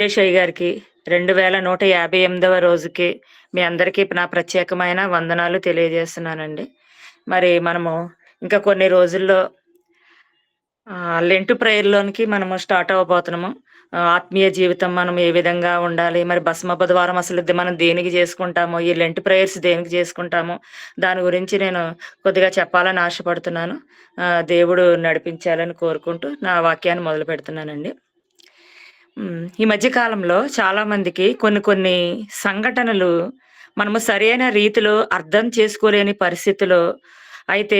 శేషయ్య గారికి 2158వ రోజుకి మీ అందరికీ నా ప్రత్యేకమైన వందనాలు తెలియజేస్తున్నానండి. మరి మనము ఇంకా కొన్ని రోజుల్లో లెంట్ ప్రేయర్‌లోనికి మనము స్టార్ట్ అవ్వబోతున్నాము. ఆత్మీయ జీవితం మనం ఏ విధంగా ఉండాలి? మరి భస్మ బుధవారం అసలు మనం దేనికి చేసుకుంటాము? ఈ లెంట్ ప్రేయర్స్ దేనికి చేసుకుంటాము? దాని గురించి నేను కొద్దిగా చెప్పాలని ఆశపడుతున్నాను. దేవుడు నడిపించాలని కోరుకుంటూ నా వాక్యాన్ని మొదలుపెడుతున్నానండి. ఈ మధ్య కాలంలో చాలా మందికి కొన్ని కొన్ని సంఘటనలు మనము సరైన రీతిలో అర్థం చేసుకోలేని పరిస్థితిలో అయితే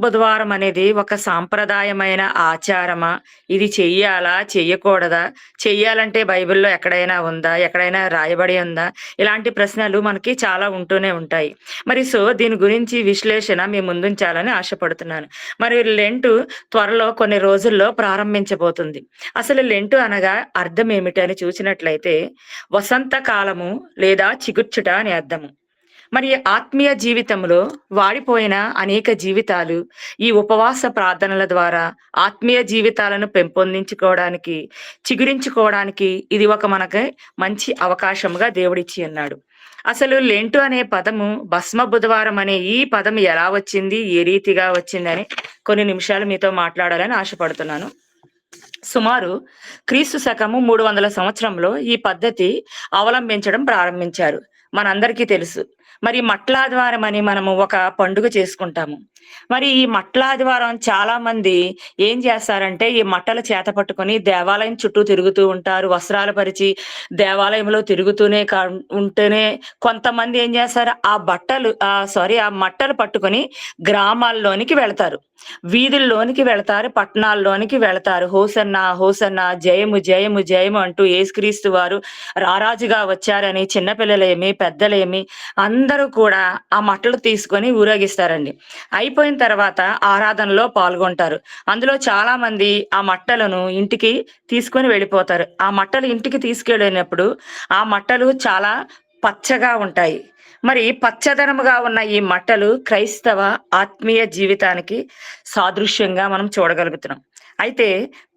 బుధవారం అనేది ఒక సాంప్రదాయమైన ఆచారమా? ఇది చెయ్యాలా? చెయ్యకూడదా? చెయ్యాలంటే బైబిల్‌లో ఎక్కడైనా ఉందా? ఎక్కడైనా రాయబడి ఉందా? ఇలాంటి ప్రశ్నలు మనకి చాలా ఉంటూనే ఉంటాయి. దీని గురించి విశ్లేషణ మీ ముందుంచాలని ఆశపడుతున్నాను. మరి లెంటు త్వరలో కొన్ని రోజుల్లో ప్రారంభించబోతుంది. అసలు లెంటు అనగా అర్థం ఏమిటి అని చూసినట్లయితే, వసంత కాలము లేదా చిగుర్చుట అని అర్థము. మరి ఆత్మీయ జీవితంలో వాడిపోయిన అనేక జీవితాలు ఈ ఉపవాస ప్రార్థనల ద్వారా ఆత్మీయ జీవితాలను పెంపొందించుకోవడానికి, చిగురించుకోవడానికి ఇది ఒక మనకి మంచి అవకాశముగా దేవుడిచ్చి ఉన్నాడు. అసలు లెంటు అనే పదము బుధవారం అనే ఈ పదం ఎలా వచ్చింది? ఏ రీతిగా వచ్చిందని కొన్ని నిమిషాలు మీతో మాట్లాడాలని ఆశపడుతున్నాను. సుమారు క్రీస్తు శకము 300 సంవత్సరంలో ఈ పద్ధతి అవలంబించడం ప్రారంభించారు. మనందరికీ తెలుసు. మరి మట్లాదివారం అని మనము ఒక పండుగ చేసుకుంటాము. మరి ఈ మట్లాదివారం చాలా మంది ఏం చేస్తారంటే, ఈ మట్టలు చేత పట్టుకొని దేవాలయం చుట్టూ తిరుగుతూ ఉంటారు. వస్త్రాలు పరిచి దేవాలయంలో తిరుగుతూనే ఉంటేనే కొంతమంది ఏం చేస్తారు, ఆ మట్టలు పట్టుకొని గ్రామాల్లోనికి వెళ్తారు. వీధుల్లోనికి వెళతారు, పట్టణాల్లోనికి వెళతారు. హోసన్నా, హోసన్నా, జయము, జయము, జయము అంటూ యేసుక్రీస్తు వారు రారాజుగా వచ్చారని చిన్నపిల్లలేమి, పెద్దలేమి అందరూ కూడా ఆ మట్టలు తీసుకొని ఊరేగిస్తారండి. అయిపోయిన తర్వాత ఆరాధనలో పాల్గొంటారు. అందులో చాలా మంది ఆ మట్టలను ఇంటికి తీసుకొని వెళ్ళిపోతారు. ఆ మట్టలు ఇంటికి తీసుకెళ్ళినప్పుడు ఆ మట్టలు చాలా పచ్చగా ఉంటాయి. మరి పచ్చదనముగా ఉన్న ఈ మట్టలు క్రైస్తవ ఆత్మీయ జీవితానికి సాదృశ్యంగా మనం చూడగలుగుతున్నాం. అయితే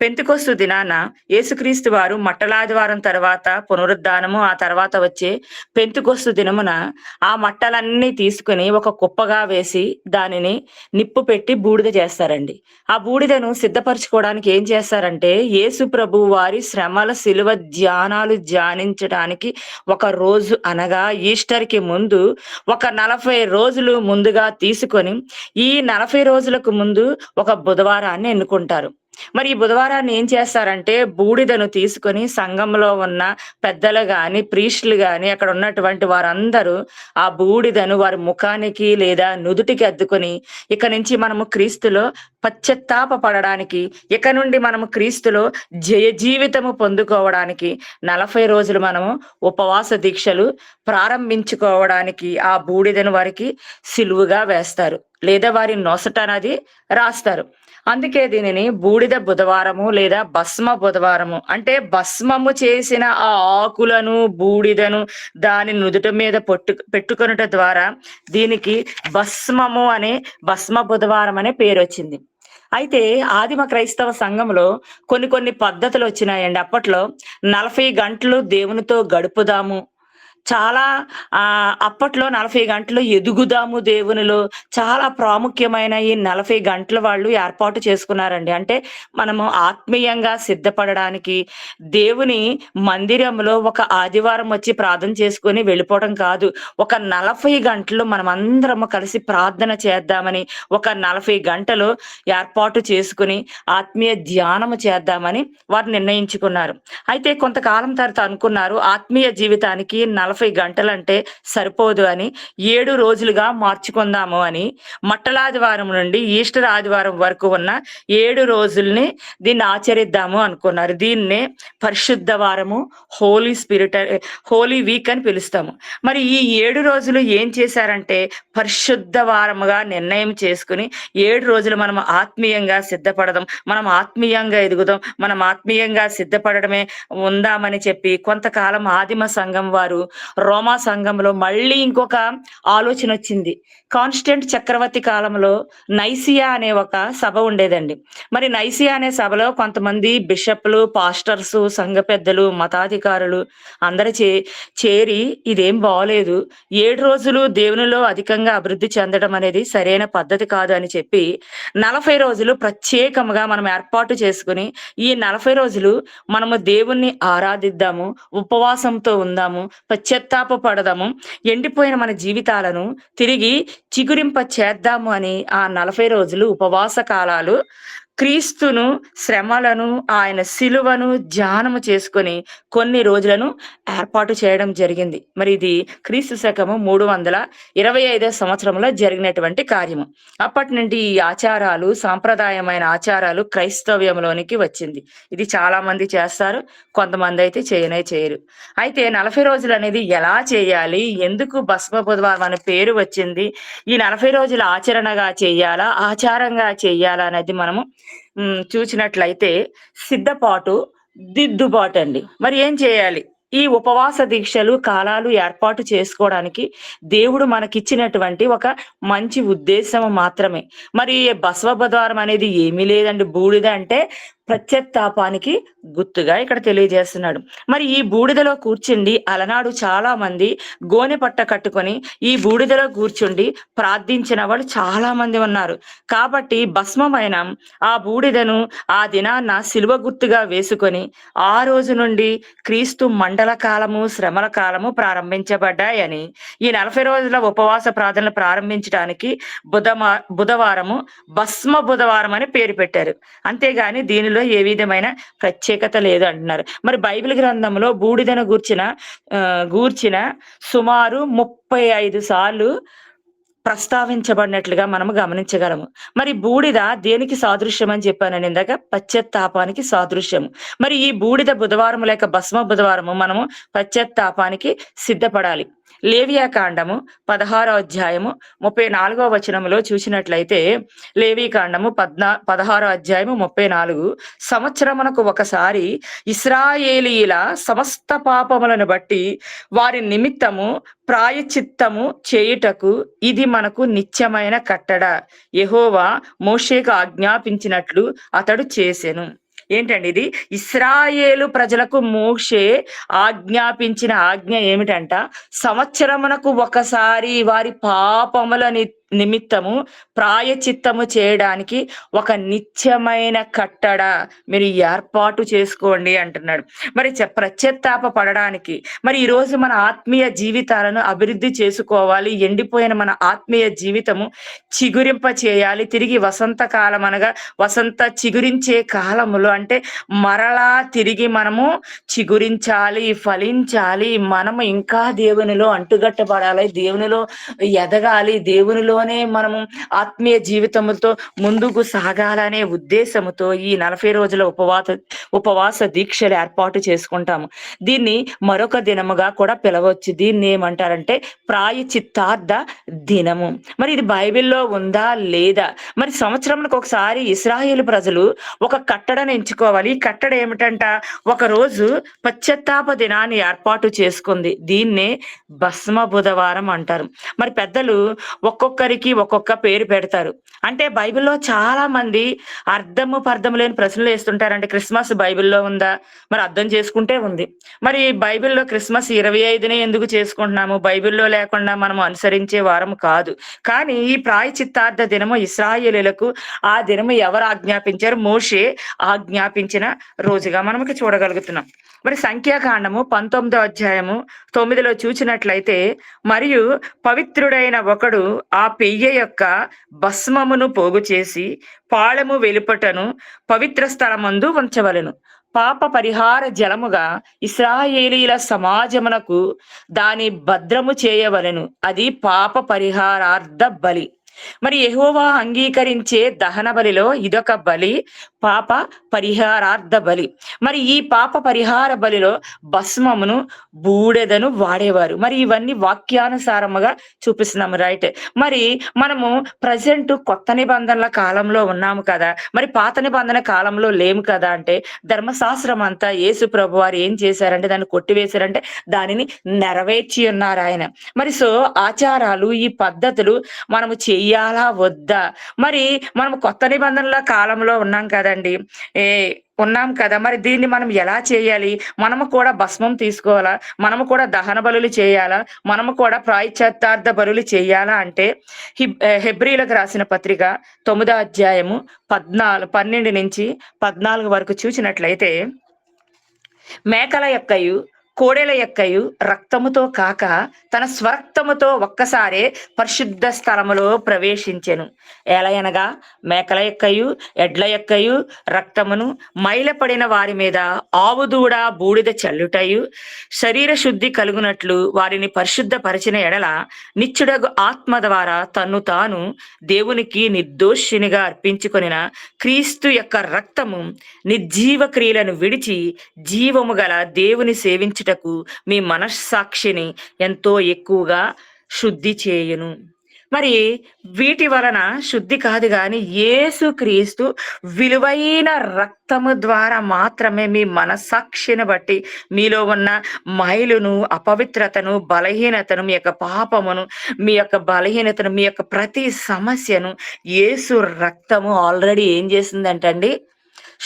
పెంతెకొస్తు దినాన యేసుక్రీస్తు వారు మట్టలాదివారం తర్వాత పునరుద్ధానము, ఆ తర్వాత వచ్చే పెంతెకొస్తు దినమున ఆ మట్టలన్నీ తీసుకొని ఒక కుప్పగా వేసి దానిని నిప్పు పెట్టి బూడిద చేస్తారండి. ఆ బూడిదను సిద్ధపరచుకోవడానికి ఏం చేస్తారంటే, యేసు ప్రభువు వారి శ్రమల శిలువ ధ్యానించడానికి ఒక రోజు అనగా ఈస్టర్‌కి ముందు ఒక 40 రోజులు ముందుగా తీసుకొని, ఈ 40 రోజులకు ముందు ఒక బుధవారాన్ని ఎన్నుకుంటారు. మరి ఈ బుధవారాన్ని ఏం చేస్తారంటే, బూడిదను తీసుకొని సంఘంలో ఉన్న పెద్దలు గాని, ప్రీస్టులు గాని, అక్కడ ఉన్నటువంటి వారందరూ ఆ బూడిదను వారి ముఖానికి లేదా నుదుటికి అద్దుకొని, ఇక నుంచి మనము క్రీస్తులో పశ్చాత్తాప పడడానికి, ఇక నుండి మనము క్రీస్తులో జయ జీవితము పొందుకోవడానికి 40 రోజులు మనము ఉపవాస దీక్షలు ప్రారంభించుకోవడానికి ఆ బూడిదను వారికి సిలువగా వేస్తారు. లేదా వారి నొసటనది రాస్తారు. అందుకే దీనిని బూడిద బుధవారము లేదా భస్మ బుధవారము అంటే భస్మము చేసిన ఆ ఆకులను, బూడిదను దాని నుదుట మీద పెట్టుకొనుట ద్వారా దీనికి భస్మ బుధవారం అనే పేరొచ్చింది. అయితే ఆదిమ క్రైస్తవ సంఘంలో కొన్ని కొన్ని పద్ధతులొచ్చినాయండి. అప్పట్లో 40 గంటలు దేవునితో గడుపుదాము. చాలా అప్పట్లో 40 గంటలు ఎదుగుదాము దేవునిలో. చాలా ప్రాముఖ్యమైన ఈ 40 గంటలు వాళ్ళు ఏర్పాటు చేసుకున్నారండి. అంటే మనము ఆత్మీయంగా సిద్ధపడడానికి దేవుని మందిరంలో ఒక ఆదివారం వచ్చి ప్రార్థన చేసుకొని వెళ్ళిపోవడం కాదు. ఒక 40 గంటలు మనమందరము కలిసి ప్రార్థన చేద్దామని, ఒక 40 గంటలు ఏర్పాటు చేసుకొని ఆత్మీయ ధ్యానము చేద్దామని వారు నిర్ణయించుకున్నారు. అయితే కొంతకాలం తర్వాత అనుకున్నారు, ఆత్మీయ జీవితానికి 40 గంటలంటే సరిపోదు అని 7 రోజులుగా మార్చుకుందాము అని మట్టలాదివారం నుండి ఈస్టర్ ఆదివారం వరకు ఉన్న 7 రోజుల్ని దీన్ని ఆచరిద్దాము అనుకున్నారు. దీన్నే పరిశుద్ధ వారము, హోలీ వీక్ అని పిలుస్తాము. మరి ఈ 7 రోజులు ఏం చేశారంటే పరిశుద్ధ వారముగా నిర్ణయం చేసుకుని 7 రోజులు మనం ఆత్మీయంగా సిద్ధపడదాం, మనం ఆత్మీయంగా ఎదుగుదాం, మనం ఆత్మీయంగా సిద్ధపడడమే ఉందామని చెప్పి కొంతకాలం ఆదిమ సంఘం వారు రోమా సంఘంలో మళ్ళీ ఇంకొక ఆలోచనొచ్చింది. కాన్స్టెంట్ చక్రవర్తి కాలంలో నైసియా అనే ఒక సభ ఉండేదండి. మరి నైసియా అనే సభలో కొంతమంది బిషప్‌లు, పాస్టర్సు, సంఘ పెద్దలు, మతాధికారులు అందరూ చేరి ఇదేం బాలేదు. 7 రోజులు దేవునిలో అధికంగా అభివృద్ధి చెందడం అనేది సరైన పద్ధతి కాదు అని చెప్పి 40 రోజులు ప్రత్యేకంగా మనం ఏర్పాటు చేసుకొని, ఈ 40 రోజులు మనము దేవుణ్ణి ఆరాధిద్దాము, ఉపవాసంతో ఉందాము, పశ్చాత్తాప పడదాము, ఎండిపోయిన మన జీవితాలను తిరిగి చిగురింప చేద్దాము అని ఆ 40 రోజులు ఉపవాస కాలాలు క్రీస్తును, శ్రమలను, ఆయన సిలువను ధ్యానము చేసుకొని కొన్ని రోజులను ఏర్పాటు చేయడం జరిగింది. మరి ఇది క్రీస్తు శకము 325 సంవత్సరంలో జరిగినటువంటి కార్యము. అప్పటి నుండి ఈ ఆచారాలు, సాంప్రదాయమైన ఆచారాలు క్రైస్తవ్యంలోనికి వచ్చింది. ఇది చాలా మంది చేస్తారు. కొంతమందయితే చేయనే చేయరు. అయితే 40 రోజులనేది ఎలా చేయాలి? ఎందుకు భస్మ బుధవారం అనే పేరు వచ్చింది? ఈ 40 రోజులు ఆచరణగా చెయ్యాలా? ఆచారంగా చెయ్యాలా? అనేది మనము చూసినట్లయితే సిద్ధపాటు, దిద్దుబాటండి. మరి ఏం చేయాలి? ఈ ఉపవాస దీక్షలు, కాలాలు ఏర్పాటు చేసుకోవడానికి దేవుడు మనకిచ్చినటువంటి ఒక మంచి ఉద్దేశం మాత్రమే. మరి బసవ బుధవారం అనేది ఏమీ లేదండి. బూడిద అంటే పశ్చాత్తాపానికి గుర్తుగా ఇక్కడ తెలియజేస్తున్నాడు. మరి ఈ బూడిదలో కూర్చుండి అలనాడు చాలా మంది గోనె పట్ట కట్టుకొని ఈ బూడిదలో కూర్చుండి ప్రార్థించిన వాళ్ళు చాలా మంది ఉన్నారు. కాబట్టి భస్మమైన ఆ బూడిదను ఆ దినాన్న సిలువ గుర్తుగా వేసుకొని ఆ రోజు నుండి క్రీస్తు మండల కాలము, శ్రమల కాలము ప్రారంభించబడ్డాయని ఈ 40 రోజుల ఉపవాస ప్రార్థనలు ప్రారంభించడానికి బుధవారము భస్మ బుధవారం అని పేరు పెట్టారు. అంతేగాని దీనిలో ఏ విధమైన ప్రత్యేకత లేదు అంటున్నారు. మరి బైబిల్ గ్రంథంలో బూడిదను గూర్చిన సుమారు 35 సార్లు ప్రస్తావించబడినట్లుగా మనము గమనించగలము. మరి బూడిద దేనికి సాదృశ్యం అని చెప్పానని ఇందాక, పశ్చాత్తాపానికి సాదృశ్యం. మరి ఈ బూడిద బుధవారం లేక భస్మ బుధవారము మనము పశ్చాత్తాపానికి సిద్ధపడాలి. లేవియా కాండము 16వ అధ్యాయము 34వ వచనంలో చూసినట్లయితే, లేవి కాండము 16వ అధ్యాయము 34, సంవత్సరమునకు ఒకసారి ఇశ్రాయేలీయుల సమస్త పాపములను బట్టి వారి నిమిత్తము ప్రాయశ్చిత్తము చేయుటకు ఇది మనకు నిత్యమైన కట్టడ. యెహోవా మోషేకు ఆజ్ఞాపించినట్లు అతడు చేసెను. ఏంటండి ఇది? ఇశ్రాయేలు ప్రజలకు మోషే ఆజ్ఞాపించిన ఆజ్ఞ ఏమిటంట? సంవత్సరమునకు ఒకసారి వారి పాపముల నిమిత్తము ప్రాయచిత్తము చేయడానికి ఒక నిత్యమైన కట్టడ మీరు ఏర్పాటు చేసుకోండి అంటున్నాడు. మరి పశ్చాత్తాప పడడానికి, మరి ఈరోజు మన ఆత్మీయ జీవితాలను అభివృద్ధి చేసుకోవాలి. ఎండిపోయిన మన ఆత్మీయ జీవితము చిగురింప చేయాలి. తిరిగి వసంత కాలం అనగా వసంత చిగురించే కాలములో అంటే మరలా తిరిగి మనము చిగురించాలి, ఫలించాలి. మనము ఇంకా దేవునిలో అంటుగట్టబడాలి, దేవునిలో ఎదగాలి, దేవునిలోనే మనము ఆత్మీయ జీవితముతో ముందుకు సాగాలనే ఉద్దేశముతో ఈ 40 రోజుల ఉపవాస దీక్షలు ఏర్పాటు చేసుకుంటాము. దీన్ని మరొక దినముగా కూడా పిలవచ్చు. దీన్ని ఏమంటారంటే ప్రాయచిత్తార్థ దినము. మరి ఇది బైబిల్లో ఉందా లేదా? మరి సంవత్సరానికి ఒకసారి ఇశ్రాయేలు ప్రజలు ఒక కట్టడను ఎంచుకోవాలి. ఈ కట్టడ ఏమిటంట? ఒక రోజు పశ్చాత్తాప దినాన్ని ఏర్పాటు చేసుకుంది. దీన్నే భస్మ బుధవారం అంటారు. మరి పెద్దలు ఒక్కొక్కరికి ఒక్కొక్క పేరు పెడతారు. అంటే బైబిల్లో చాలా మంది పర్థం లేని ప్రశ్నలు వేస్తుంటారంటే క్రిస్మస్ బైబిల్లో ఉందా? మరి అర్థం చేసుకుంటే ఉంది. మరి బైబిల్లో క్రిస్మస్ 25నే ఎందుకు చేసుకుంటున్నాము? బైబిల్లో లేకుండా మనం అనుసరించే వారం కాదు. కానీ ఈ ప్రాయచిత్తార్థ దినము ఇశ్రాయేలీయులకు ఆ దినము ఎవరు ఆజ్ఞాపించారు? మోషే ఆజ్ఞాపించిన రోజుగా మనకి చూడగలుగుతున్నాం. మరి సంఖ్యాకాండము 19వ అధ్యాయము 9లో చూసినట్లయితే, మరియు పవిత్రుడైన ఒకడు ఆ పెయ్య యొక్క భస్మమును పోగు చేసి పాళెము వెలుపటను పవిత్ర స్థలమందు ఉంచవలెను. పాప పరిహార జలముగా ఇశ్రాయేలీయుల సమాజమునకు దాని భద్రము చేయవలెను. అది పాప పరిహారార్థ బలి. మరి యెహోవా అంగీకరించే దహన బలిలో ఇదొక బలి. పాప పరిహారార్థ బలి. మరి ఈ పాప పరిహార బలిలో భస్మమును, బూడెదను వాడేవారు. మరి ఇవన్నీ వాక్యానుసారముగా చూపిస్తున్నాము, రైట్. మరి మనము ప్రెజెంట్ కొత్త నిబంధనల కాలంలో ఉన్నాము కదా! మరి పాత నిబంధన కాలంలో లేము కదా! అంటే ధర్మశాస్త్రం అంతా యేసు ప్రభువారు ఏం చేశారంటే దాన్ని కొట్టివేశారంటే దానిని నెరవేర్చి ఉన్నారాయన. మరి ఆచారాలు, ఈ పద్ధతులు మనము చెయ్యాలా? వద్దా? మరి మనము కొత్త నిబంధనల కాలంలో ఉన్నాం కదండీ! ఏ ఉన్నాం కదా! మరి దీన్ని మనం ఎలా చేయాలి? మనము కూడా భస్మం తీసుకోవాలా? మనము కూడా దహన బలులు చేయాలా? మనము కూడా ప్రాయశ్చిత్తార్థ బలులు చేయాలా? అంటే హెబ్రీయులకు రాసిన పత్రిక 9వ అధ్యాయము 12-14 వరకు చూసినట్లయితే, మేకల యొక్కయు, కోడెల యొక్కయు రక్తముతో కాక తన స్వరక్తముతో ఒక్కసారే పరిశుద్ధ స్థలములో ప్రవేశించెను. ఎలయనగా మేకల యొక్కయు, ఎడ్ల యొక్కయు రక్తమును మైలపడిన వారి మీద ఆవుదూడ బూడిద చల్లుటయు, శరీర శుద్ధి కలుగునట్లు వారిని పరిశుద్ధపరిచిన ఎడల నిత్యుడగు ఆత్మ ద్వారా తన్ను తాను దేవునికి నిర్దోషినిగా అర్పించుకొనిన క్రీస్తు యొక్క రక్తము నిర్జీవ క్రియలను విడిచి జీవము గల దేవుని సేవించుటకు మీ మనస్సాక్షిని ఎంతో ఎక్కువగా శుద్ధి చేయును. మరి వీటి వలన శుద్ధి కాదు గాని యేసుక్రీస్తు విలువైన రక్తము ద్వారా మాత్రమే మీ మనస్సాక్షిని బట్టి మీలో ఉన్న మైలును, అపవిత్రతను, బలహీనతను, మీ యొక్క పాపమును, మీ యొక్క బలహీనతను, మీ యొక్క ప్రతి సమస్యను యేసు రక్తము ఆల్రెడీ ఏం చేసిందంటండి?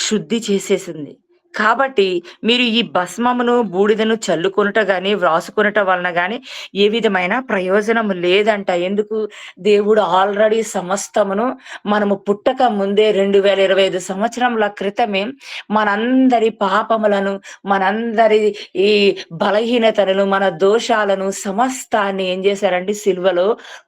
శుద్ధి చేసేసింది. కాబట్టి మీరు ఈ భస్మమును, బూడిదను చల్లుకొనుట గాని, వ్రాసుకొనుట వలన గాని ఏ విధమైన ప్రయోజనం లేదంట. ఎందుకు? దేవుడు ఆల్రెడీ సమస్తమును మనము పుట్టక ముందే 2025 సంవత్సరముల క్రితమే మనందరి పాపములను, మనందరి ఈ బలహీనతలను, మన దోషాలను సమస్తాన్ని ఏం చేశారండి? సిలువలో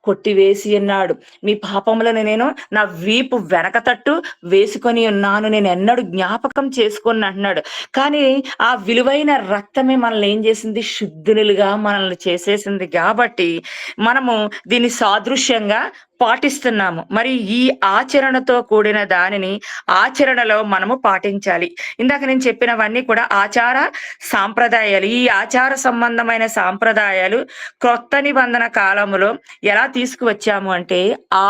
కొట్టివేసి ఉన్నాడు. మీ పాపములను నేను నా వీపు వెనక తట్టు వేసుకొని ఉన్నాను, నేను ఎన్నడూ జ్ఞాపకం చేసుకోను అంటున్నాడు. కానీ ఆ విలువైన రక్తమే మనల్ని ఏం చేసింది? శుద్ధులుగా మనల్ని చేసేసింది. కాబట్టి మనము దీన్ని సాదృశ్యంగా పాటిస్తున్నాము. మరి ఈ ఆచరణతో కూడిన దానిని ఆచరణలో మనము పాటించాలి. ఇందాక నేను చెప్పినవన్నీ కూడా ఆచార సాంప్రదాయాలు. ఈ ఆచార సంబంధమైన సాంప్రదాయాలు క్రొత్త నిబంధన కాలములో ఎలా తీసుకువచ్చాము అంటే,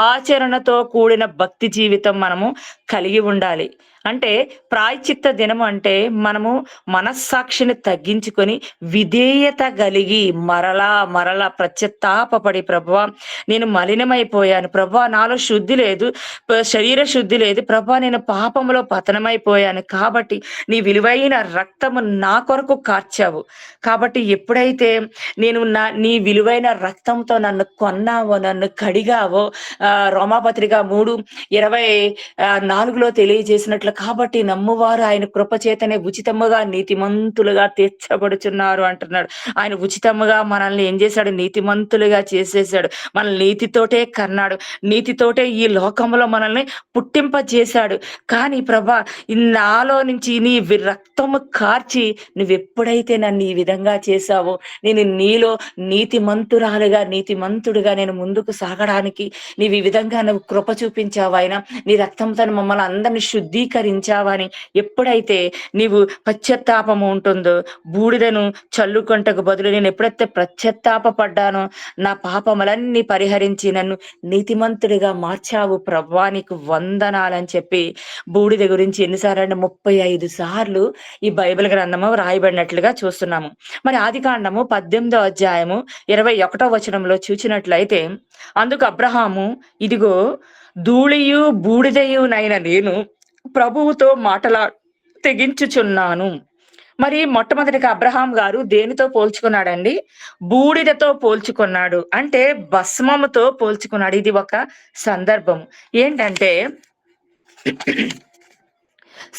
ఆచరణతో కూడిన భక్తి జీవితం మనము కలిగి ఉండాలి. అంటే ప్రాయశ్చిత్త దినము అంటే మనము మనస్సాక్షిని తగ్గించుకొని విధేయత కలిగి మరలా పశ్చాత్తాపపడి, ప్రభువా నేను మలినమైపోయాను, ప్రభువా నాలో శుద్ధి లేదు, శరీర శుద్ధి లేదు, ప్రభువా నేను పాపములో పతనమైపోయాను, కాబట్టి నీ విలువైన రక్తము నా కొరకు కార్చావు. కాబట్టి ఎప్పుడైతే నేను నీ విలువైన రక్తంతో నన్ను కొన్నావో, నన్ను కడిగావో, రోమాపత్రిక 3:24 తెలియజేసినట్లు, కాబట్టి నమ్మువారు ఆయన కృపచేతనే ఉచితముగా నీతిమంతులుగా తీర్చబడుచున్నారు అంటున్నాడు. ఆయన ఉచితముగా మనల్ని ఏం చేశాడు? నీతిమంతులుగా చేసేసాడు. మనల్ని నీతితోటే కన్నాడు, నీతితోటే ఈ లోకంలో మనల్ని పుట్టింపజేశాడు. కానీ ప్రభా, నాలో నుంచి నీ రక్తము కార్చి నువ్వెప్పుడైతే నన్ను ఈ విధంగా చేశావో, నేను నీలో నీతిమంతుడుగా నేను ముందుకు సాగడానికి నీవు ఈ విధంగా నువ్వు కృప చూపించావు. ఆయన నీ రక్తంతో మమ్మల్ని అందరినీ శుద్ధీకరించావని ఎప్పుడైతే నీవు పశ్చాత్తాపము ఉంటుందో, బూడిదను చల్లుకొంటకు బదులు నేను ఎప్పుడైతే పడ్డానో, నా పాపములన్నీ పరిహరించి నన్ను నీతిమంతుడిగా మార్చావు ప్రభువా, నీకు వందనాలని చెప్పి బూడిద గురించి ఎన్నిసార్లు అంటే 35 సార్లు ఈ బైబిల్ గ్రంథము రాయబడినట్లుగా చూస్తున్నాము. మరి ఆదికాండము 18వ అధ్యాయము 21వ వచనంలో చూచినట్లయితే, అందుకు అబ్రహాము, ఇదిగో ధూళియు బూడిదయునైన నేను ప్రభువుతో తెగించుచున్నాను. మరి మొట్టమొదటిగా అబ్రహాం గారు దేనితో పోల్చుకున్నాడండి? బూడిదతో పోల్చుకున్నాడు. అంటే భస్మముతో పోల్చుకున్నాడు. ఇది ఒక సందర్భం. ఏంటంటే,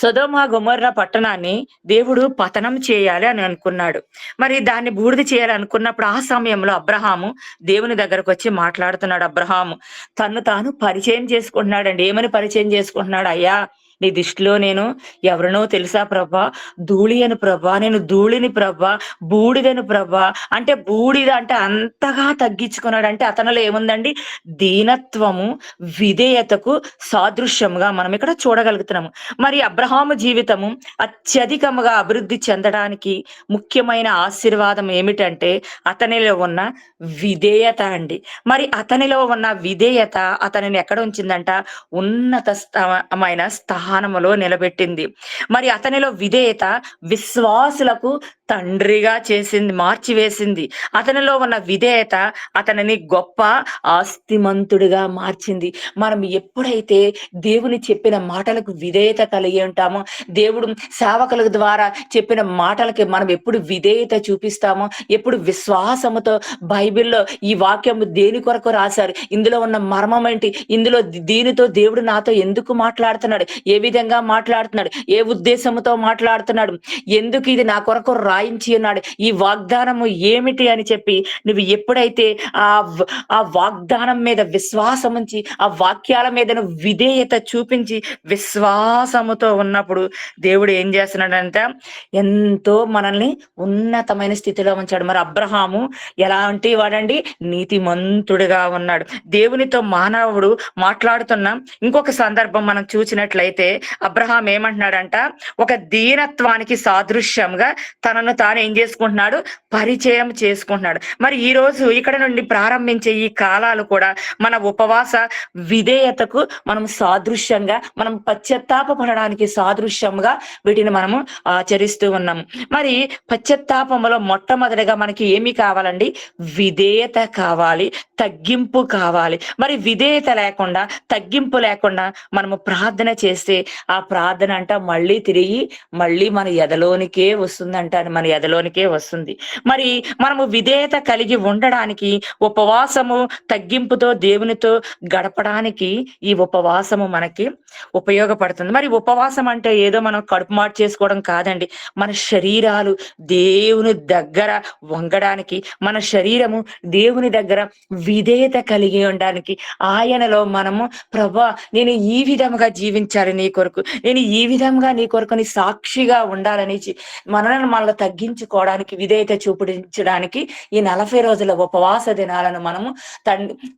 సొదొమ గొమొర్రా పట్టణాన్ని దేవుడు పతనం చేయాలి అని అనుకున్నాడు. మరి దాన్ని బూడిద చేయాలి అనుకున్నప్పుడు ఆ సమయంలో అబ్రహాము దేవుని దగ్గరకు వచ్చి మాట్లాడుతున్నాడు. అబ్రహాము తన్ను తాను పరిచయం చేసుకుంటున్నాడండి. ఏమని పరిచయం చేసుకుంటున్నాడు? అయ్యా, నీ దృష్టిలో నేను ఎవరినో తెలుసా ప్రభా? ధూళి అని ప్రభా, నేను ధూళిని ప్రభా, బూడిదను ప్రభా. అంటే బూడిద అంటే అంతగా తగ్గించుకున్నాడు. అంటే అతనిలో ఏముందండి? దీనత్వము, విధేయతకు సాదృశ్యముగా మనం ఇక్కడ చూడగలుగుతున్నాము. మరి అబ్రహాము జీవితము అత్యధికముగా అభివృద్ధి చెందడానికి ముఖ్యమైన ఆశీర్వాదం ఏమిటంటే అతనిలో ఉన్న విధేయత అండి. మరి అతనిలో ఉన్న విధేయత అతనిని ఎక్కడ ఉంచిందంట? ఉన్నత మైన స్థానములో నిలబెట్టింది. మరి అతనిలో విధేయత విశ్వాసులకు తండ్రిగా చేసింది, మార్చివేసింది. అతనిలో ఉన్న విధేయత అతనిని గొప్ప ఆస్తిమంతుడిగా మార్చింది. మనం ఎప్పుడైతే దేవుని చెప్పిన మాటలకు విధేయత కలిగి ఉంటామో, దేవుడు సేవకుల ద్వారా చెప్పిన మాటలకి మనం ఎప్పుడు విధేయత చూపిస్తామో, ఎప్పుడు విశ్వాసముతో బైబిల్‌లో ఈ వాక్యము దేని కొరకు రాశారు? ఇందులో ఉన్న మర్మం ఏంటి? ఇందులో దీనితో దేవుడు నాతో ఎందుకు మాట్లాడుతున్నాడు? ఏ విధంగా మాట్లాడుతున్నాడు? ఏ ఉద్దేశముతో మాట్లాడుతున్నాడు? ఎందుకు ఇది నా కొరకు రాయించి ఉన్నాడు? ఈ వాగ్దానము ఏమిటి అని చెప్పి నువ్వు ఎప్పుడైతే ఆ ఆ వాగ్దానం మీద విశ్వాసం ఉంచి, ఆ వాక్యాల మీద నువ్వు విధేయత చూపించి విశ్వాసముతో ఉన్నప్పుడు దేవుడు ఏం చేస్తున్నాడంటే ఎంతో మనల్ని ఉన్నతమైన స్థితిలో ఉంచాడు. మరి అబ్రహాము ఎలాంటి వాడండి? నీతిమంతుడిగా ఉన్నాడు. దేవునితో మానవుడు మాట్లాడుతున్న ఇంకొక సందర్భం మనం చూసినట్లయితే అబ్రహాం ఏమంటున్నాడంట? ఒక దీనత్వానికి సాదృశ్యంగా తనను తాను ఏం చేసుకుంటున్నాడు? పరిచయం చేసుకుంటున్నాడు. మరి ఈ రోజు ఇక్కడ నుండి ప్రారంభించే ఈ కాలాలు కూడా మన ఉపవాస విధేయతకు మనం సాదృశ్యంగా, మనం పశ్చాత్తాపపడడానికి సాదృశ్యంగా వీటిని మనము ఆచరిస్తూ ఉన్నాము. మరి పశ్చాత్తాపంలో మొట్టమొదటిగా మనకి ఏమి కావాలండి? విధేయత కావాలి, తగ్గింపు కావాలి. మరి విధేయత లేకుండా, తగ్గింపు లేకుండా మనము ప్రార్థన చేస్తే ఆ ప్రార్థన అంట మళ్ళీ మన ఎదలోనికే వస్తుందంట. మన ఎదలోనికే వస్తుంది. మరి మనము విధేయత కలిగి ఉండడానికి ఉపవాసము, తగ్గింపుతో దేవునితో గడపడానికి ఈ ఉపవాసము మనకి ఉపయోగపడుతుంది. మరి ఉపవాసం అంటే ఏదో మనం కడుపు మార్చేసుకోవడం కాదండి. మన శరీరాలు దేవుని దగ్గర వంగడానికి, మన శరీరము దేవుని దగ్గర విధేయత కలిగి ఉండడానికి, ఆయనలో మనము ప్రభా నేను ఈ విధముగా జీవించాలి నీ కొరకు, నేను ఈ విధంగా నీ కొరకు నీ సాక్షిగా ఉండాలని మనల్ని తగ్గించుకోవడానికి, విధేయత చూపించడానికి ఈ 40 రోజుల ఉపవాస దినాలను మనము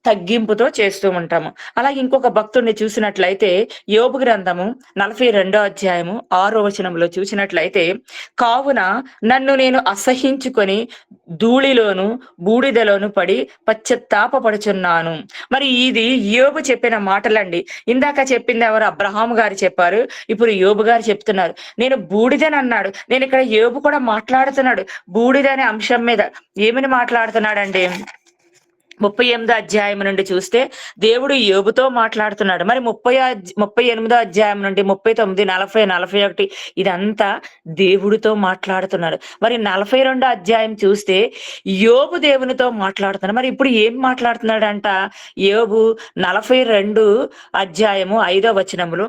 తగ్గింపుతో చేస్తూ ఉంటాము. అలాగే ఇంకొక భక్తుడిని చూసినట్లయితే యోబు గ్రంథము 42వ అధ్యాయము 6వ వచనంలో చూసినట్లయితే, కావున నన్ను నేను అసహించుకొని ధూళిలోను బూడిదలోను పడి పశ్చాత్తాపపడుచున్నాను. మరి ఇది యోబు చెప్పిన మాటలండి. ఇందాక చెప్పింది ఎవరు? అబ్రహాము గారు చెప్పారు. ఇప్పుడు యోబు గారు చెప్తున్నారు. నేను బూడిదని అన్నాడు. నేను ఇక్కడ యోబు కూడా మాట్లాడుతున్నాడు బూడిద అనే అంశం మీద. ఏమని మాట్లాడుతున్నాడండి? 38వ అధ్యాయం నుండి చూస్తే దేవుడు యోబుతో మాట్లాడుతున్నాడు. మరి 38వ అధ్యాయం నుండి 39, 40, 41 ఇదంతా దేవుడితో మాట్లాడుతున్నాడు. మరి 42వ అధ్యాయం చూస్తే యోబు దేవునితో మాట్లాడుతున్నాడు. మరి ఇప్పుడు ఏం మాట్లాడుతున్నాడంట యోబు? 42 అధ్యాయము 5వ వచనములో,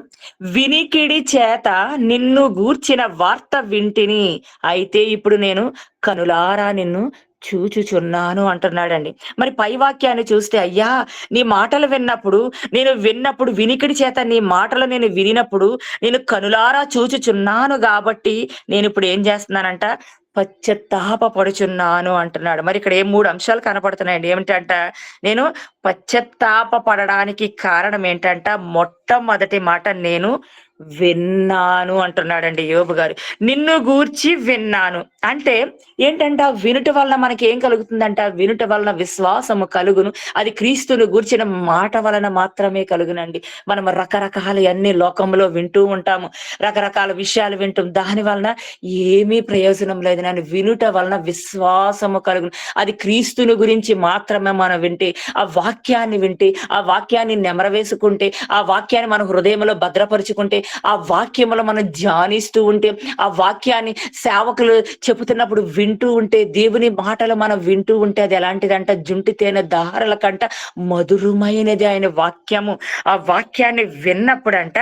వినికిడి చేత నిన్ను గూర్చిన వార్త వింటిని, అయితే ఇప్పుడు నేను కనులారా నిన్ను చూచుచున్నాను అంటున్నాడండి. మరి పై వాక్యాన్ని చూస్తే, అయ్యా నీ మాటలు విన్నప్పుడు వినికిడి చేత నీ మాటలు నేను వినినప్పుడు నేను కనులారా చూచుచున్నాను కాబట్టి నేను ఇప్పుడు ఏం చేస్తున్నానంట? పశ్చాత్తాపపడుచున్నాను అంటున్నాడు. మరి ఇక్కడ 3 అంశాలు కనపడుతున్నాయండి. ఏమిటంట? నేను పశ్చాత్తాపపడడానికి కారణం ఏంటంట? మొట్టమొదటి మాట, నేను విన్నాను అంటున్నాడండి యోబు గారు. నిన్ను గూర్చి విన్నాను అంటే ఏంటంట? వినుట వలన మనకి ఏం కలుగుతుందంట? వినుట వలన విశ్వాసము కలుగును. అది క్రీస్తును గూర్చిన మాట వలన మాత్రమే కలుగునండి. మనం రకరకాల అన్ని లోకంలో వింటూ ఉంటాము, రకరకాల విషయాలు వింటాం. దాని వలన ఏమీ ప్రయోజనం లేదు. నేను వినుట వలన విశ్వాసము కలుగును. అది క్రీస్తుని గురించి మాత్రమే మనం వింటే, ఆ వాక్యాన్ని వింటే, ఆ వాక్యాన్ని నెమరవేసుకుంటే, ఆ వాక్యాన్ని మన హృదయంలో భద్రపరుచుకుంటే, ఆ వాక్యములో మనం ధ్యానిస్తూ ఉంటే, ఆ వాక్యాన్ని సేవకులు చెబుతున్నప్పుడు వింటూ ఉంటే, దేవుని మాటలు మనం వింటూ ఉంటే అది ఎలాంటిదంట? జుంటి తేనె దారల కంట మధురమైనది ఆయన వాక్యము. ఆ వాక్యాన్ని విన్నప్పుడంట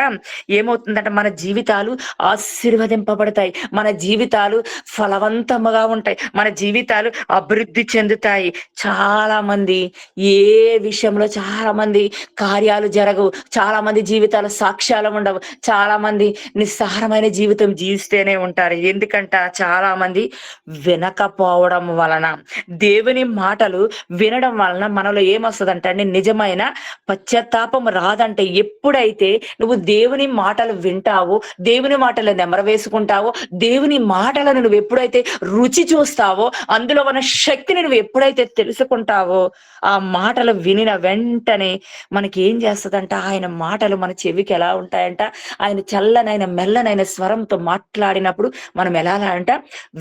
ఏమవుతుందంట? మన జీవితాలు ఆశీర్వదింపబడతాయి, మన జీవితాలు ఫలవంతముగా ఉంటాయి, మన జీవితాలు అభివృద్ధి చెందుతాయి. చాలా మంది ఏ విషయంలో చాలా మంది కార్యాలు జరగవు, చాలా మంది జీవితాల సాక్ష్యాలు ఉండవు, చాలా మంది నిస్సారమైన జీవితం జీవిస్తూనే ఉంటారు. ఎందుకంట చాలా మంది వినకపోవడం వలన, దేవుని మాటలు వినడం వలన మనలో ఏమొస్తదంటే అండి, నిజమైన పశ్చాత్తాపం రాదంటే ఎప్పుడైతే నువ్వు దేవుని మాటలు వింటావో, దేవుని మాటలు నెమరవేసుకుంటావో, దేవుని మాటలను నువ్వు ఎప్పుడైతే రుచి చూస్తావో, అందులో ఉన్న శక్తిని నువ్వు ఎప్పుడైతే తెలుసుకుంటావో, ఆ మాటలు వినిన వెంటనే మనకేం చేస్తదంట, ఆయన మాటలు మన చెవికి ఎలా ఉంటాయంట, ఆయన చల్లనైన, మెల్లనైన స్వరంతో మాట్లాడినప్పుడు మనం ఎలాగా అంట,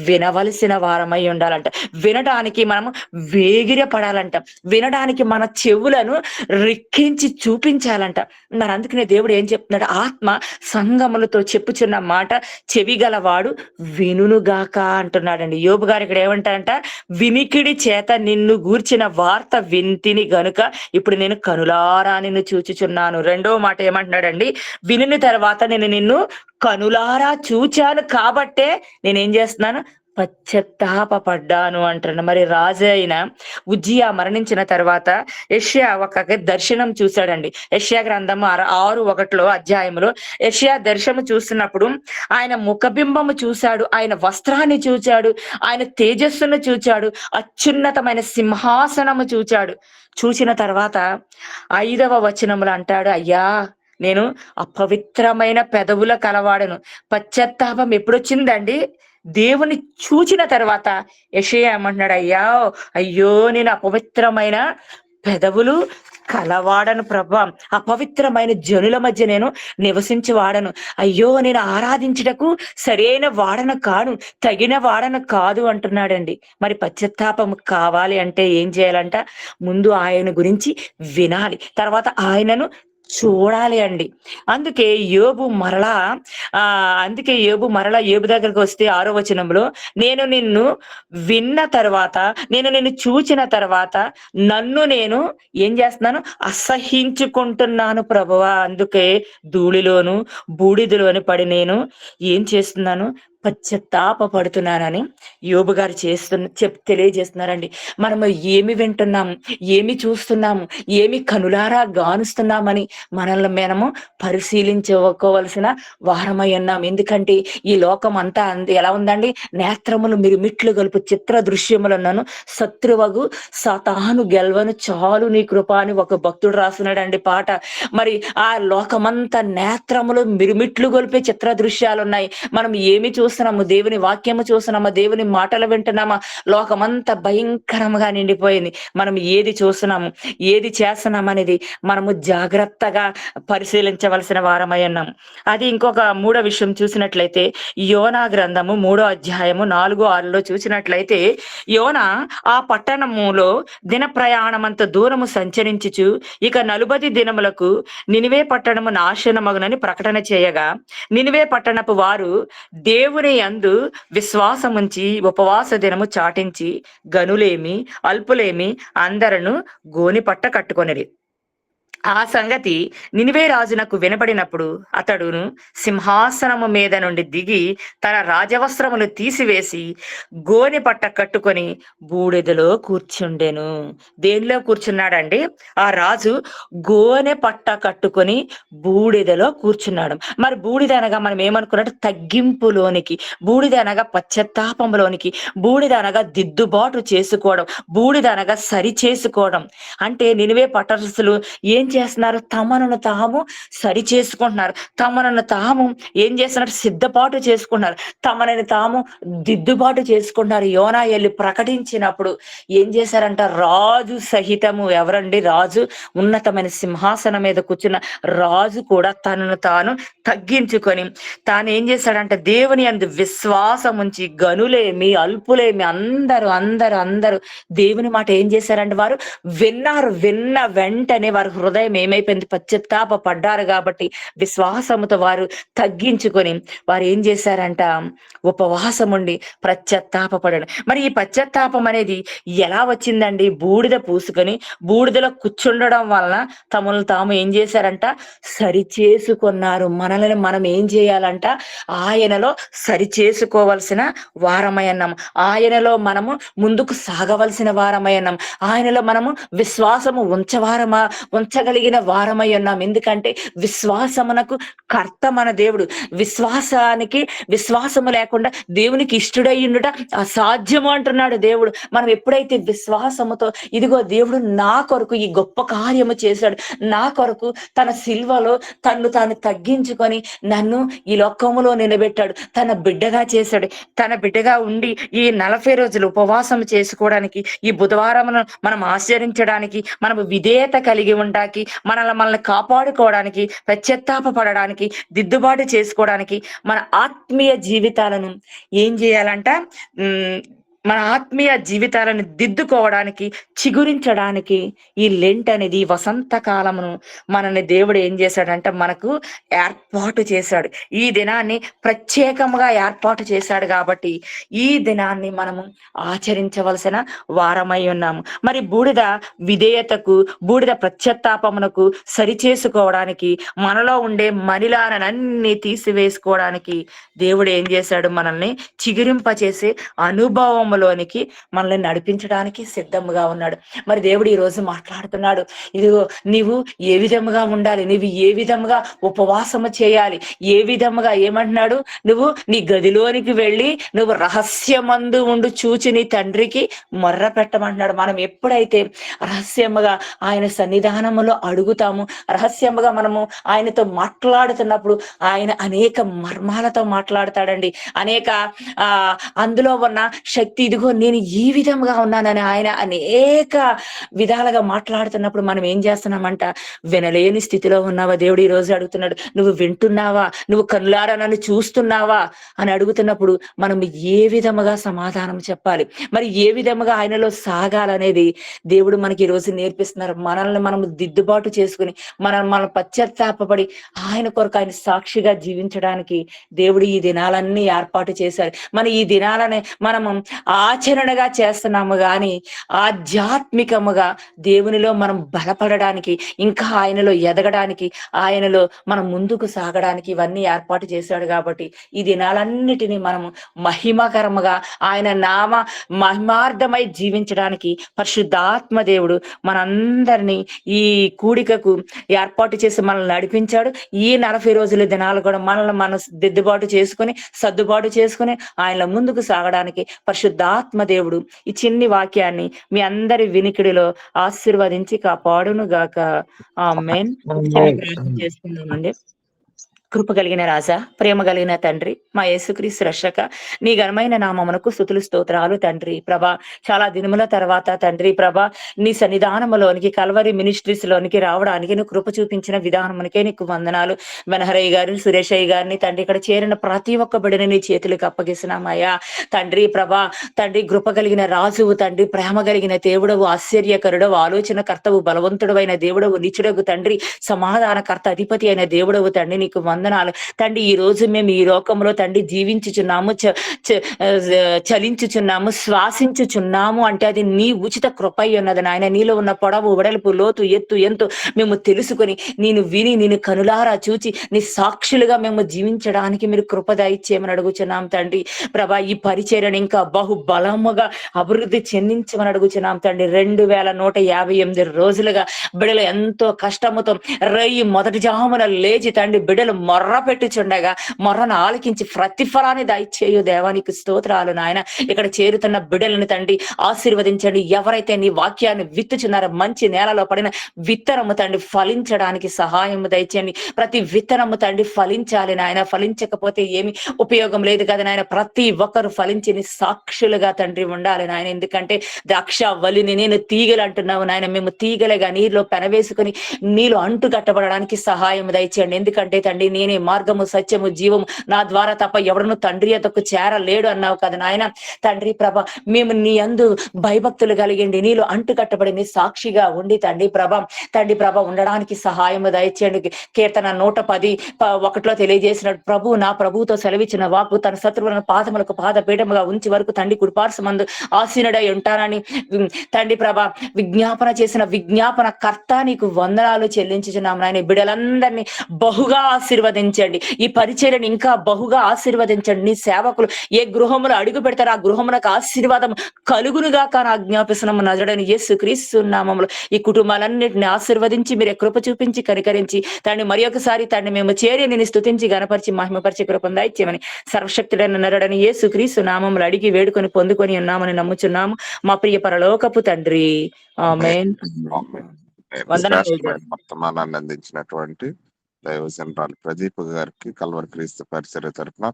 వినవలసిన వారమై ఉండాలంట. వినడానికి మనము వేగిరపడాలంట. వినడానికి మన చెవులను రిక్కించి చూపించాలంట. మరి అందుకనే దేవుడు ఏం చెప్తున్నాడు, ఆత్మ సంగములతో చెప్పుచున్న మాట చెవిగలవాడు వినుగాక అంటున్నాడండి. యోబు గారు ఇక్కడ ఏమంటారంట, వినికిడి చేత నిన్ను గూర్చిన వార్త వింటిని గనుక ఇప్పుడు నేను కనులారా నిన్ను చూచుచున్నాను. రెండవ మాట ఏమంటున్నాడండి, వినిన తర్వాత నేను నిన్ను కనులారా చూచాను కాబట్టే నేనేం చేస్తున్నాను, పశ్చాత్తాపపడ్డాను అంటున్నాడు. మరి రాజు అయిన ఉజ్జియా మరణించిన తర్వాత యెషయా ఒక దర్శనం చూశాడండి. యెషయా గ్రంథము 6:1 అధ్యాయములో యెషయా దర్శనం చూస్తున్నప్పుడు ఆయన ముఖబింబము చూశాడు, ఆయన వస్త్రాన్ని చూచాడు, ఆయన తేజస్సును చూచాడు, అత్యున్నతమైన సింహాసనము చూచాడు. చూసిన తర్వాత 5వ వచనములో అంటాడు, అయ్యా నేను అపవిత్రమైన పెదవుల కలవాడను. పశ్చాత్తాపం ఎప్పుడొచ్చిందండి, దేవుని చూచిన తర్వాత యెషయా ఏమంటున్నాడు, అయ్యో నేను అపవిత్రమైన పెదవులు కలవాడను ప్రభా, అపవిత్రమైన జనుల మధ్య నేను నివసించి వాడను. అయ్యో నేను ఆరాధించుటకు సరైన వాడను కాను, తగిన వాడను కాదు అంటున్నాడండి. మరి పశ్చాత్తాపం కావాలి అంటే ఏం చేయాలంట, ముందు ఆయన గురించి వినాలి, తర్వాత ఆయనను చూడాలి అండి. అందుకే యోబు మరలా యోబు దగ్గరికి వస్తే 6వ వచనంలో, నేను నిన్ను విన్న తర్వాత, నేను నిన్ను చూచిన తర్వాత నన్ను నేను ఏం చేస్తున్నాను, అసహ్యించుకుంటున్నాను ప్రభువా. అందుకే ధూళిలోను బూడిదలోను పడి నేను ఏం చేస్తున్నాను, పశ్చాత్తాపపడుతున్నానని యోబు గారు తెలియజేస్తున్నారండి. మనము ఏమి వింటున్నాము, ఏమి చూస్తున్నాము, ఏమి కనులారా గానుస్తున్నామని మనల్ని మనము పరిశీలించుకోవలసిన వారమై ఉన్నాం. ఎందుకంటే ఈ లోకం అంతా ఎలా ఉందండి, నేత్రములు మిరుమిట్లు గలుపు చిత్ర దృశ్యములను శత్రువగు సాతాను గెల్వను చాలు నీ కృప అని ఒక భక్తుడు రాస్తున్నాడండి పాట. మరి ఆ లోకమంతా నేత్రములు మిరుమిట్లు గొలిపే చిత్ర దృశ్యాలు ఉన్నాయి. మనం ఏమి చూస్తున్నాము, దేవుని వాక్యము చూస్తున్నామా, దేవుని మాటలు వింటున్నామా, లోకమంతా భయంకరంగా నిండిపోయింది. మనం ఏది చూస్తున్నాము, ఏది చేస్తున్నాం అనేది మనము జాగ్రత్తగా పరిశీలించవలసిన వారమై ఉన్నాం. అది ఇంకొక మూడో విషయం చూసినట్లయితే, యోనా గ్రంథము 3వ అధ్యాయము 4-6లో చూసినట్లయితే, యోనా ఆ పట్టణములో దిన ప్రయాణమంత దూరము సంచరించుచు ఇక 40 దినములకు నినివే పట్టణము నాశనమగునని ప్రకటన చేయగా, నినివే పట్టణపు వారు దేవుని యందు విశ్వాసముంచి ఉపవాస దినము చాటించి గనులేమి అల్పులేమి అందరను గోనిపట్ట కట్టుకొనిరి. ఆ సంగతి నినివే రాజునకు వినబడినప్పుడు అతడును సింహాసనము మీద నుండి దిగి తన రాజవస్త్రములు తీసివేసి గోనె పట్ట కట్టుకొని బూడిదలో కూర్చుండెను. దేనిలో కూర్చున్నాడండి, ఆ రాజు గోనె పట్ట కట్టుకొని బూడిదలో కూర్చున్నాడు. మరి బూడిద అనగా మనం ఏమనుకున్నట్టు తగ్గింపులోనికి, బూడిద అనగా పశ్చాత్తాపంలోనికి, బూడిద అనగా దిద్దుబాటు చేసుకోవడం, బూడిద అనగా సరి చేసుకోవడం. అంటే నినివే పట్టణస్థులు ఏం చేస్తున్నారు, తమను తాము సరి చేసుకుంటున్నారు, తమను తాము ఏం చేస్తున్నారు, సిద్ధపాటు చేసుకున్నారు, తమని తాము దిద్దుబాటు చేసుకుంటున్నారు. యోనా వెళ్ళి ప్రకటించినప్పుడు ఏం చేశారంట, రాజు సహితము, ఎవరండి రాజు, ఉన్నతమైన సింహాసనం మీద కూర్చున్న రాజు కూడా తనను తాను తగ్గించుకొని తాను ఏం చేశాడంటే దేవుని యందు విశ్వాసం ఉంచి గనులేమి అల్పులేమి అందరూ అందరూ అందరూ దేవుని మాట ఏం చేశారంటే వారు విన్నారు. విన్న వెంటనే వారి హృదయం ఏమైపోయింది, పశ్చాత్తాప పడ్డారు కాబట్టి విశ్వాసముతో వారు తగ్గించుకొని వారు ఏం చేశారంట, ఉపవాసం ఉండి పశ్చాత్తాపపడడం. మరి ఈ పశ్చాత్తాపం అనేది ఎలా వచ్చిందండి, బూడిద పూసుకొని బూడిదలో కూర్చుండడం వలన తమను తాము ఏం చేశారంట, సరి చేసుకున్నారు. మనల్ని మనం ఏం చేయాలంట, ఆయనలో సరి చేసుకోవలసిన వారమై ఉన్నాం, ఆయనలో మనము ముందుకు సాగవలసిన వారమై ఉన్నాం, ఆయనలో మనము విశ్వాసము ఉంచగలిగిన కలిగిన వారమై ఉన్నాం. ఎందుకంటే విశ్వాసమునకు కర్త మన దేవుడు. విశ్వాసము లేకుండా దేవునికి ఇష్టడై ఉండుట అసాధ్యము అంటున్నాడు దేవుడు. మనం ఎప్పుడైతే విశ్వాసముతో ఇదిగో దేవుడు నా కొరకు ఈ గొప్ప కార్యము చేశాడు, నా కొరకు తన సిల్వలో తన్ను తాను తగ్గించుకొని నన్ను ఈ లోకములో నిలబెట్టాడు, తన బిడ్డగా చేశాడు, తన బిడ్డగా ఉండి ఈ 40 రోజులు ఉపవాసం చేసుకోవడానికి, ఈ బుధవారమును మనం ఆచరించడానికి, మనం విధేయత కలిగి ఉండడానికి, మనల్ని కాపాడుకోవడానికి, పశ్చాత్తాప పడడానికి, దిద్దుబాటు చేసుకోవడానికి, మన ఆత్మీయ జీవితాలను ఏం చేయాలంట, మన ఆత్మీయ జీవితాలను దిద్దుకోవడానికి, చిగురించడానికి ఈ లెంట్ అనేది, ఈ వసంత కాలమును మనల్ని దేవుడు ఏం చేశాడంటే మనకు ఏర్పాటు చేశాడు. ఈ దినాన్ని ప్రత్యేకంగా ఏర్పాటు చేశాడు కాబట్టి ఈ దినాన్ని మనము ఆచరించవలసిన వారమై ఉన్నాము. మరి బూడిద విధేయతకు, బూడిద పశ్చాత్తాపమునకు సరిచేసుకోవడానికి, మనలో ఉండే మలినాలనన్నీ తీసివేసుకోవడానికి దేవుడు ఏం చేశాడు, మనల్ని చిగురింపచేసే అనుభవంలోనికి మనల్ని నడిపించడానికి సిద్ధముగా ఉన్నాడు. మరి దేవుడు ఈ రోజు మాట్లాడుతున్నాడు, ఇదిగో నీవు ఏ విధముగా ఉండాలి, నీవు ఏ విధముగా ఉపవాసము చేయాలి, ఏ విధముగా ఏమంటున్నాడు, నువ్వు నీ గదిలోనికి వెళ్ళి నువ్వు రహస్యమందు ఉండు చూచి నీ తండ్రికి మొర్ర పెట్టమంటున్నాడు. మనం ఎప్పుడైతే రహస్యముగా ఆయన సన్నిధానములో అడుగుతాము, రహస్యముగా మనము ఆయనతో మాట్లాడుతున్నప్పుడు ఆయన అనేక మర్మాలతో మాట్లాడతాడండి. అనేక అందులో ఉన్న శక్తి, ఇదిగో నేను ఈ విధంగా ఉన్నానని ఆయన అనేక విధాలుగా మాట్లాడుతున్నప్పుడు మనం ఏం చేస్తున్నామంట, వినలేని స్థితిలో ఉన్నావా? దేవుడు ఈ రోజు అడుగుతున్నాడు, నువ్వు వింటున్నావా, నువ్వు కనులారా నన్ను చూస్తున్నావా అని అడుగుతున్నప్పుడు మనం ఏ విధముగా సమాధానం చెప్పాలి, మరి ఏ విధముగా ఆయనలో సాగాలనేది దేవుడు మనకి ఈ రోజు నేర్పిస్తున్నారు. మనల్ని మనం దిద్దుబాటు చేసుకుని మనం పశ్చాత్తాపడి ఆయన కొరకు ఆయన సాక్షిగా జీవించడానికి దేవుడు ఈ దినాలన్నీ ఏర్పాటు చేశారు. మన ఈ దినాలని మనము ఆచరణగా చేస్తున్నాము గాని ఆధ్యాత్మికముగా దేవునిలో మనం బలపడడానికి, ఇంకా ఆయనలో ఎదగడానికి, ఆయనలో మనం ముందుకు సాగడానికి ఇవన్నీ ఏర్పాటు చేశాడు. కాబట్టి ఈ దినాలన్నిటినీ మనము మహిమకరముగా ఆయన నామ మహిమార్థమై జీవించడానికి పరిశుద్ధాత్మ దేవుడు మనందరినీ ఈ కూడికకు ఏర్పాటు చేసి మనల్ని నడిపించాడు. ఈ 40 రోజుల దినాలు కూడా మనల్ని మనం దిద్దుబాటు చేసుకుని, సర్దుబాటు చేసుకుని ఆయన ముందుకు సాగడానికి పరిశుద్ధాత్మ దేవుడు ఈ చిన్ని వాక్యాన్ని మీ అందరి వినికిడిలో ఆశీర్వదించి కాపాడును గాక. ఆమేన్. ప్రార్థన చేసుకుందామండి. కృప కలిగిన రాజా, ప్రేమ కలిగిన తండ్రి, మా యేసుక్రీస్తు రక్షక, నీ ఘనమైన నామమునకు స్తుతులు స్తోత్రాలు తండ్రి. ప్రభా, చాలా దినముల తర్వాత తండ్రి ప్రభా, నీ సన్నిధానములోనికి, కల్వరి మినిస్ట్రీస్ లోనికి రావడానికి నువ్వు కృప చూపించిన విధానమునికే నీకు వందనాలు. బెనహరయ్య గారిని, సురేషయ్య గారిని తండ్రి, ఇక్కడ చేరిన ప్రతి ఒక్క బిడ్డని నీ చేతులకు అప్పగిస్తున్నామయ్యా తండ్రి ప్రభా. తండ్రి, కృప కలిగిన రాజువు తండ్రి, ప్రేమ కలిగిన దేవుడవు, ఆశ్చర్యకరుడవు, ఆలోచన కర్తవు, బలవంతుడవైన దేవుడవు, నిచుడగు తండ్రి, సమాధానకర్త, అధిపతి అయిన దేవుడవు తండ్రి, నీకు వందనాలు తండ్రి. ఈ రోజు మేము ఈ లోకంలో తండ్రి జీవించుచున్నాము, చలించుచున్నాము, శ్వాసించుచున్నాము అంటే అది నీ ఉచిత కృపై ఉన్నది నాయన. నీలో ఉన్న పొడవు, వెడల్పు, లోతు, ఎత్తు ఎంతో మేము తెలుసుకొని, నేను విని, నేను కనులారా చూచి నీ సాక్షులుగా మేము జీవించడానికి మీరు కృప దయచేయమని అడుగుచున్నాం తండ్రి ప్రభా. ఈ పరిచర్యను ఇంకా బహుబలముగా అభివృద్ధి చెందించమని అడుగుచున్నాం తండ్రి. 2158 రోజులుగా బిడ్డలు ఎంతో కష్టముతో రయ్యి మొదటి జామున లేచి తండ్రి బిడ్డలు మొర్ర పెట్టుచుండగా మొర్రను ఆలకించి ప్రతిఫలాన్ని దయచేయు దేవానికి స్తోత్రాలు నాయన. ఇక్కడ చేరుతున్న బిడ్డలను తండ్రి ఆశీర్వదించండి. ఎవరైతే నీ వాక్యాన్ని విత్తుచున్నారో మంచి నేలలో పడిన విత్తనము తండ్రి ఫలించడానికి సహాయము దయచేయండి. ప్రతి విత్తనము తండ్రి ఫలించాలి నాయన. ఫలించకపోతే ఏమి ఉపయోగం లేదు కదా నాయన. ప్రతి ఒక్కరు ఫలించి సాక్షులుగా తండ్రి ఉండాలి నాయన. ఎందుకంటే ద్రాక్ష వలిని నేను తీగలు అంటున్నావు నాయన. మేము తీగలుగా నీరులో పెనవేసుకుని నీళ్ళు అంటు కట్టబడడానికి సహాయం దయచేయండి. ఎందుకంటే తండ్రి నేనే మార్గము, సత్యము, జీవము, నా ద్వారా తప్ప ఎవడను తండ్రి యొద్దకు చేరలేడు అన్నావు కదా నాయన. తండ్రి ప్రభ, మేము నీ యందు భయభక్తులు కలిగిండి, నీలో అంటు కట్టబడి నీ సాక్షిగా ఉండి తండ్రి ప్రభ ఉండడానికి సహాయము దయచేయండి. కీర్తన 110:1 తెలియజేసినట్టు ప్రభు నా ప్రభువుతో సెలవిచ్చిన వాకు తన శత్రువులను పాదములకు పాదపీఠముగా ఉంచి వరకు తండ్రి కుడిపార్శ్వమందు ఆసీనుడై ఉంటానని తండ్రి ప్రభ విజ్ఞాపన చేసిన విజ్ఞాపన కర్త నీకు వందనాలు చెల్లించుచున్నాం నాయన. బిడ్డలందరినీ బహుగా ఆశీర్వదించండి. ఆశీర్వదించండి. ఈ పరిచర్యను ఇంకా బహుగా ఆశీర్వదించండి. నీ సేవకులు ఏ గృహములో అడుగు పెడతారో ఆ గృహమునకు ఆశీర్వాదం కలుగునుగాక అని ఆజ్ఞాపిస్తున్నాము నజరేయుడైన యేసుక్రీస్తు నామములో. ఈ కుటుంబాలన్నిటిని ఆశీర్వదించి మీరే కృప చూపించి కనికరించి తండ్రి మరి ఒకసారి తండ్రి మేము చేరి నిన్ను స్తుతించి గణపరిచి మహిమపరిచి కృపను దయచేయమని సర్వశక్తుడైన నరుడైన యేసుక్రీస్తు నామములో అడిగి వేడుకొని పొందుకొని ఉన్నామని నమ్ముచున్నాము మా ప్రియ పరలోకపు తండ్రి. ఆమేన్. వందనాలు శ్రేష్టమైన వర్తమానాన్ని అందించినటువంటి దైవ జనరాలు ప్రదీప్ గారికి కల్వరి క్రీస్తు పరిచర్య తరపున